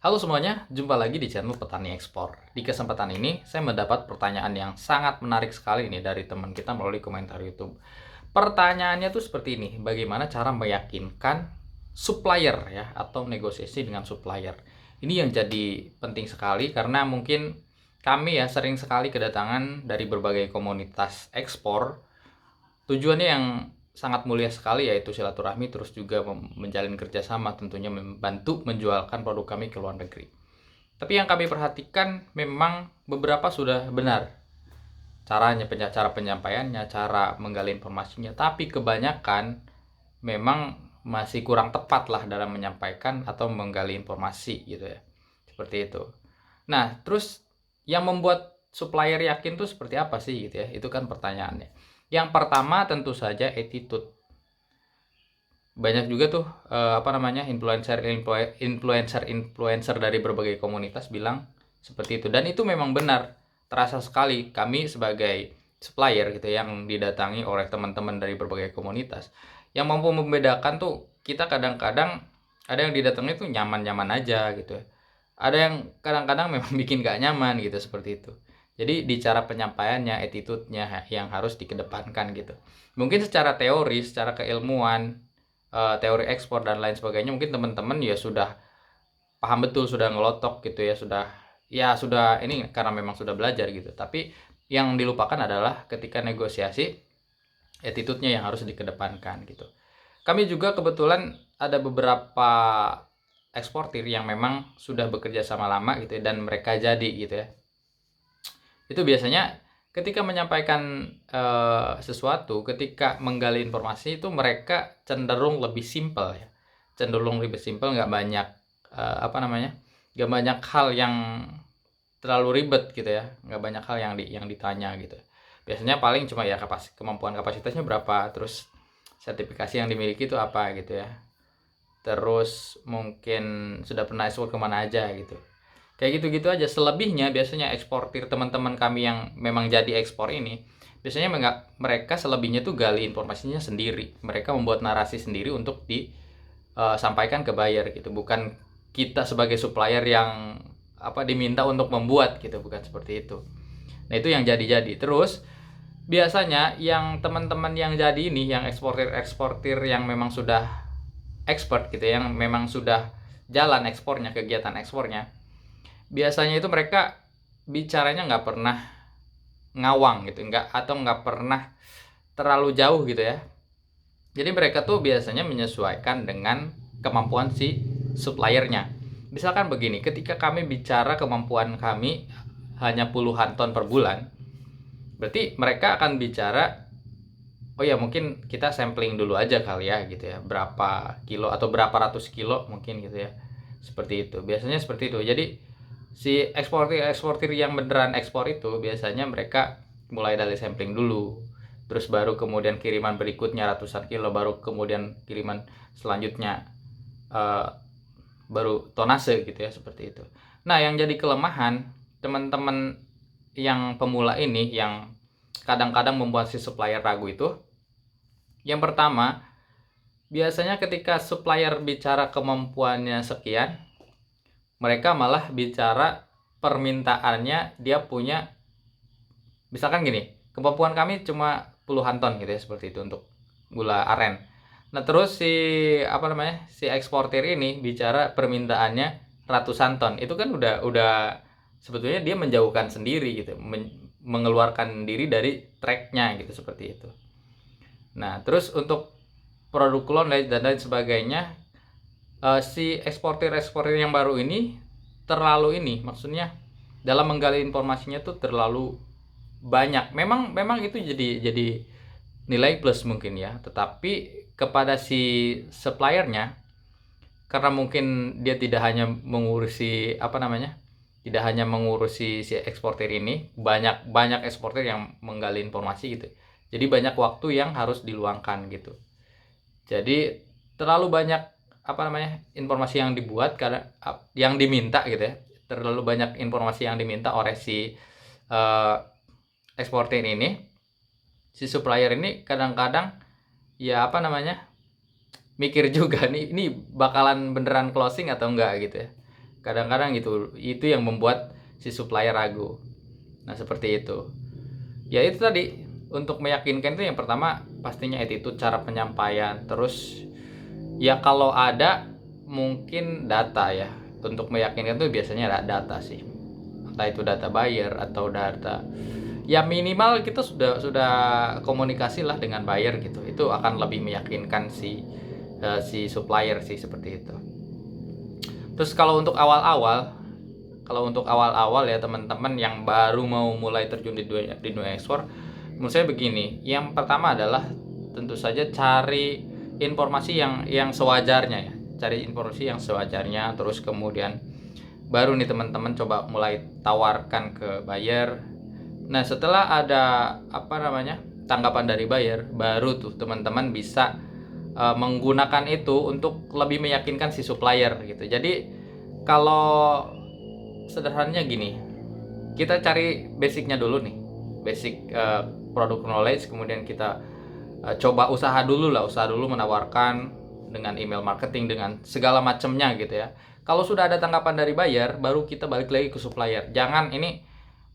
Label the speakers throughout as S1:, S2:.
S1: Halo semuanya, jumpa lagi di channel Petani Ekspor. Di kesempatan ini, saya mendapat pertanyaan yang sangat menarik sekali nih dari teman kita melalui komentar YouTube. Pertanyaannya tuh seperti ini, bagaimana cara meyakinkan supplier ya, atau negosiasi dengan supplier. Ini yang jadi penting sekali karena mungkin kami ya sering sekali kedatangan dari berbagai komunitas ekspor. Tujuannya yang sangat mulia sekali, yaitu silaturahmi, terus juga menjalin kerjasama, tentunya membantu menjualkan produk kami ke luar negeri. Tapi yang kami perhatikan memang beberapa sudah benar caranya, cara penyampaiannya, cara menggali informasinya, tapi kebanyakan memang masih kurang tepat lah dalam menyampaikan atau menggali informasi gitu ya. Seperti itu. Nah, terus yang membuat supplier yakin tuh seperti apa sih gitu ya? Itu kan pertanyaannya. Yang pertama tentu saja attitude. Banyak juga tuh influencer dari berbagai komunitas bilang seperti itu, dan itu memang benar, terasa sekali kami sebagai supplier gitu yang didatangi oleh teman-teman dari berbagai komunitas yang mampu membedakan tuh. Kita kadang-kadang ada yang didatangi tuh nyaman-nyaman aja gitu ya, ada yang kadang-kadang memang bikin gak nyaman gitu, seperti itu. Jadi di cara penyampaiannya, attitude-nya yang harus dikedepankan gitu. Mungkin secara teori, secara keilmuan, teori ekspor dan lain sebagainya, mungkin teman-teman ya sudah paham betul, sudah ngelotok gitu ya, sudah ini karena memang sudah belajar gitu. Tapi yang dilupakan adalah ketika negosiasi, attitude-nya yang harus dikedepankan gitu. Kami juga kebetulan ada beberapa eksportir yang memang sudah bekerja sama lama gitu ya, dan mereka jadi gitu ya. Itu biasanya ketika menyampaikan sesuatu, ketika menggali informasi itu mereka cenderung lebih simpel ya, nggak banyak nggak banyak hal yang terlalu ribet gitu ya, nggak banyak hal yang ditanya gitu. Biasanya paling cuma ya kemampuan kapasitasnya berapa, terus sertifikasi yang dimiliki itu apa gitu ya, terus mungkin sudah pernah ekspor kemana aja gitu. Kayak gitu-gitu aja. Selebihnya biasanya eksportir teman-teman kami yang memang jadi ekspor ini, biasanya mereka selebihnya tuh gali informasinya sendiri. Mereka membuat narasi sendiri untuk disampaikan ke buyer gitu. Bukan kita sebagai supplier yang diminta untuk membuat gitu, bukan seperti itu. Nah, itu yang jadi-jadi. Terus biasanya yang teman-teman yang jadi ini, yang eksportir yang memang sudah expert gitu, yang memang sudah jalan ekspornya, kegiatan ekspornya, biasanya itu mereka bicaranya nggak pernah ngawang gitu, nggak pernah terlalu jauh gitu ya. Jadi mereka tuh biasanya menyesuaikan dengan kemampuan si suppliernya. Misalkan begini, ketika kami bicara kemampuan kami hanya puluhan ton per bulan, berarti mereka akan bicara, oh ya mungkin kita sampling dulu aja kali ya gitu ya, berapa kilo atau berapa ratus kilo mungkin gitu ya. Seperti itu, biasanya seperti itu. Jadi si eksportir yang beneran ekspor itu biasanya mereka mulai dari sampling dulu, terus baru kemudian kiriman berikutnya ratusan kilo, baru kemudian kiriman selanjutnya baru tonase gitu ya, seperti itu. Nah, yang jadi kelemahan teman-teman yang pemula ini, yang kadang-kadang membuat si supplier ragu itu, yang pertama, biasanya ketika supplier bicara kemampuannya sekian, mereka malah bicara permintaannya dia punya, misalkan gini, kemampuan kami cuma puluhan ton gitu ya, seperti itu untuk gula aren. Nah, terus si eksportir ini bicara permintaannya ratusan ton. Itu kan udah sebetulnya dia menjauhkan sendiri gitu, mengeluarkan diri dari tracknya gitu, seperti itu. Nah, terus untuk produk klon dan lain sebagainya, si eksportir yang baru ini maksudnya dalam menggali informasinya tuh terlalu banyak. Memang itu jadi nilai plus mungkin ya, tetapi kepada si suppliernya, karena mungkin dia tidak hanya mengurusi si eksportir ini, banyak eksportir yang menggali informasi gitu. Jadi banyak waktu yang harus diluangkan gitu. Jadi terlalu banyak informasi yang dibuat karena yang diminta gitu ya. Terlalu banyak informasi yang diminta oleh si eksportir ini. Si supplier ini kadang-kadang ya mikir juga nih, ini bakalan beneran closing atau enggak gitu ya. Kadang-kadang itu yang membuat si supplier ragu. Nah, seperti itu. Ya itu tadi, untuk meyakinkan itu yang pertama pastinya attitude, cara penyampaian. Terus ya kalau ada mungkin data ya. Untuk meyakinkan itu biasanya ada data sih. Entah itu data buyer atau data, ya minimal kita sudah komunikasi lah dengan buyer gitu. Itu akan lebih meyakinkan si supplier sih, seperti itu. Terus kalau untuk awal-awal ya teman-teman yang baru mau mulai terjun di dunia ekspor, menurut saya begini. Yang pertama adalah tentu saja cari informasi yang sewajarnya ya. Cari informasi yang sewajarnya, terus kemudian baru nih teman-teman coba mulai tawarkan ke buyer. Nah, setelah ada tanggapan dari buyer, baru tuh teman-teman bisa menggunakan itu untuk lebih meyakinkan si supplier gitu. Jadi kalau sederhananya gini, kita cari basicnya dulu nih, basic product knowledge, kemudian kita coba usaha dulu menawarkan dengan email marketing, dengan segala macamnya gitu ya. Kalau sudah ada tanggapan dari buyer, baru kita balik lagi ke supplier. Jangan ini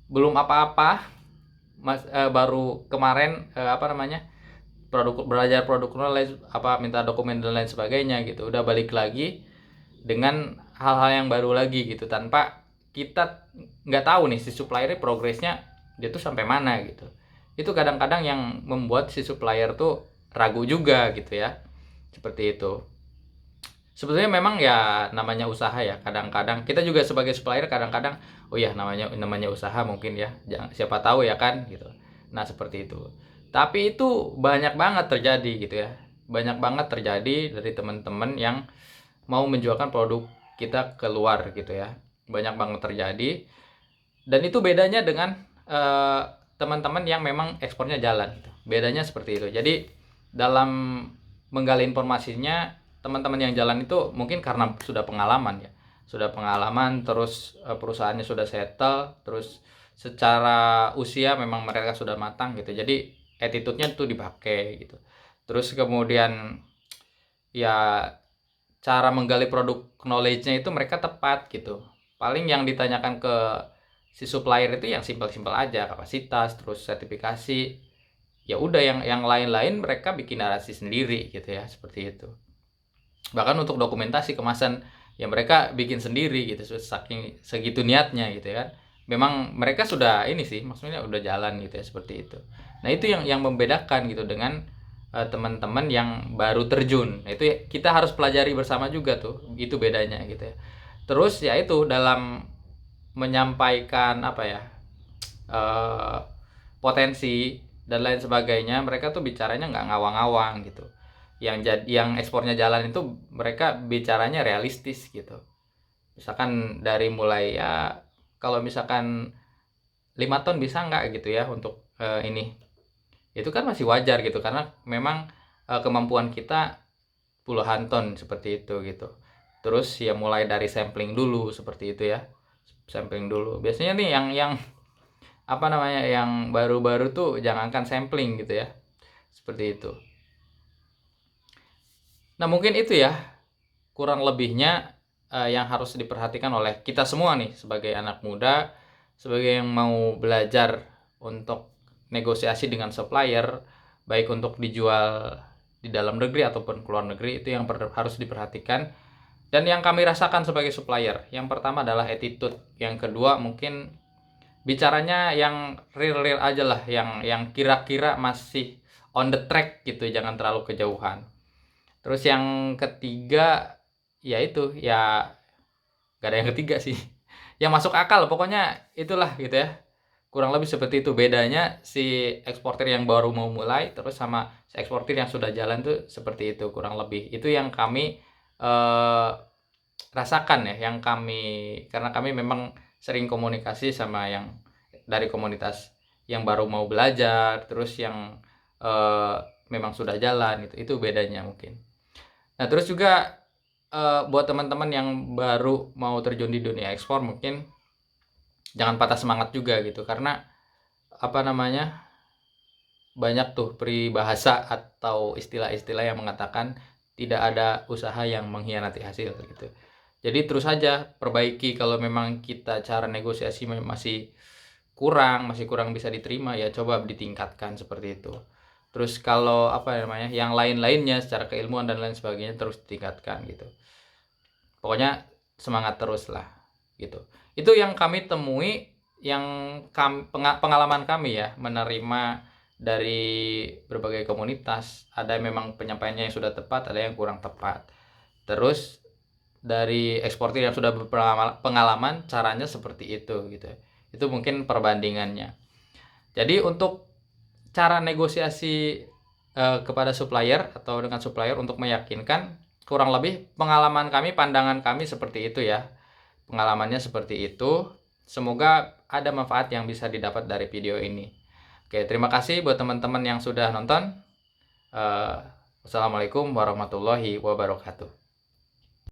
S1: belum apa-apa, baru kemarin belajar produk knowledge, minta dokumen dan lain sebagainya gitu, udah balik lagi dengan hal-hal yang baru lagi gitu, tanpa kita nggak tahu nih si supplier progresnya dia tuh sampai mana gitu. Itu kadang-kadang yang membuat si supplier tuh ragu juga gitu ya, seperti itu. Sebetulnya memang ya namanya usaha ya, kadang-kadang kita juga sebagai supplier kadang-kadang oh ya namanya usaha mungkin ya, siapa tahu ya kan gitu. Nah, seperti itu. Tapi itu banyak banget terjadi gitu ya. Banyak banget terjadi dari teman-teman yang mau menjualkan produk kita keluar gitu ya. Banyak banget terjadi. Dan itu bedanya dengan teman-teman yang memang ekspornya jalan gitu. Bedanya seperti itu. Jadi dalam menggali informasinya, teman-teman yang jalan itu mungkin karena sudah pengalaman ya. Sudah pengalaman, terus perusahaannya sudah settle, terus secara usia memang mereka sudah matang gitu. Jadi attitude-nya tuh dipakai gitu. Terus kemudian ya cara menggali produk knowledge-nya itu mereka tepat gitu. Paling yang ditanyakan ke si supplier itu yang simpel-simpel aja, kapasitas, terus sertifikasi. Ya udah, yang lain-lain mereka bikin narasi sendiri gitu ya, seperti itu. Bahkan untuk dokumentasi kemasan ya mereka bikin sendiri gitu, saking segitu niatnya gitu ya kan. Memang mereka sudah ini sih, maksudnya udah jalan gitu ya, seperti itu. Nah, itu yang membedakan gitu dengan teman-teman yang baru terjun. Nah, itu kita harus pelajari bersama juga tuh, itu bedanya gitu ya. Terus ya itu dalam menyampaikan eh, potensi dan lain sebagainya, mereka tuh bicaranya nggak ngawang-ngawang gitu. Yang ekspornya jalan itu mereka bicaranya realistis gitu. Misalkan dari mulai ya, kalau misalkan 5 ton bisa nggak gitu ya untuk ini, itu kan masih wajar gitu, karena memang kemampuan kita puluhan ton seperti itu gitu. Terus ya mulai dari sampling dulu, seperti itu ya, sampling dulu. Biasanya nih yang yang baru-baru tuh jangankan sampling gitu ya, seperti itu. Nah, mungkin itu ya kurang lebihnya yang harus diperhatikan oleh kita semua nih sebagai anak muda, sebagai yang mau belajar untuk negosiasi dengan supplier, baik untuk dijual di dalam negeri ataupun ke luar negeri. Itu yang harus diperhatikan. Dan yang kami rasakan sebagai supplier, yang pertama adalah attitude, yang kedua mungkin bicaranya yang real aja lah, yang kira-kira masih on the track gitu, jangan terlalu kejauhan. Terus yang ketiga ya itu ya, gak ada yang ketiga sih, yang masuk akal pokoknya, itulah gitu ya. Kurang lebih seperti itu bedanya si eksportir yang baru mau mulai terus sama si eksportir yang sudah jalan tuh, seperti itu kurang lebih. Itu yang kami rasakan ya, karena kami memang sering komunikasi sama yang dari komunitas yang baru mau belajar, terus yang memang sudah jalan, itu bedanya mungkin. Nah, terus juga buat teman-teman yang baru mau terjun di dunia ekspor, mungkin jangan patah semangat juga gitu, karena banyak tuh peribahasa atau istilah-istilah yang mengatakan tidak ada usaha yang mengkhianati hasil gitu. Jadi terus saja perbaiki, kalau memang kita cara negosiasi masih kurang bisa diterima, ya coba ditingkatkan seperti itu. Terus kalau apa namanya, yang lain-lainnya secara keilmuan dan lain sebagainya terus ditingkatkan gitu. Pokoknya semangat terus lah gitu. Itu yang kami temui, yang pengalaman kami ya menerima dari berbagai komunitas. Ada yang memang penyampaiannya yang sudah tepat, ada yang kurang tepat. Terus dari eksportir yang sudah berpengalaman, caranya seperti itu gitu. Itu mungkin perbandingannya. Jadi untuk cara negosiasi kepada supplier atau dengan supplier untuk meyakinkan, kurang lebih pengalaman kami, pandangan kami seperti itu ya. Pengalamannya seperti itu. Semoga ada manfaat yang bisa didapat dari video ini. Oke, terima kasih buat teman-teman yang sudah nonton. Wassalamualaikum warahmatullahi wabarakatuh.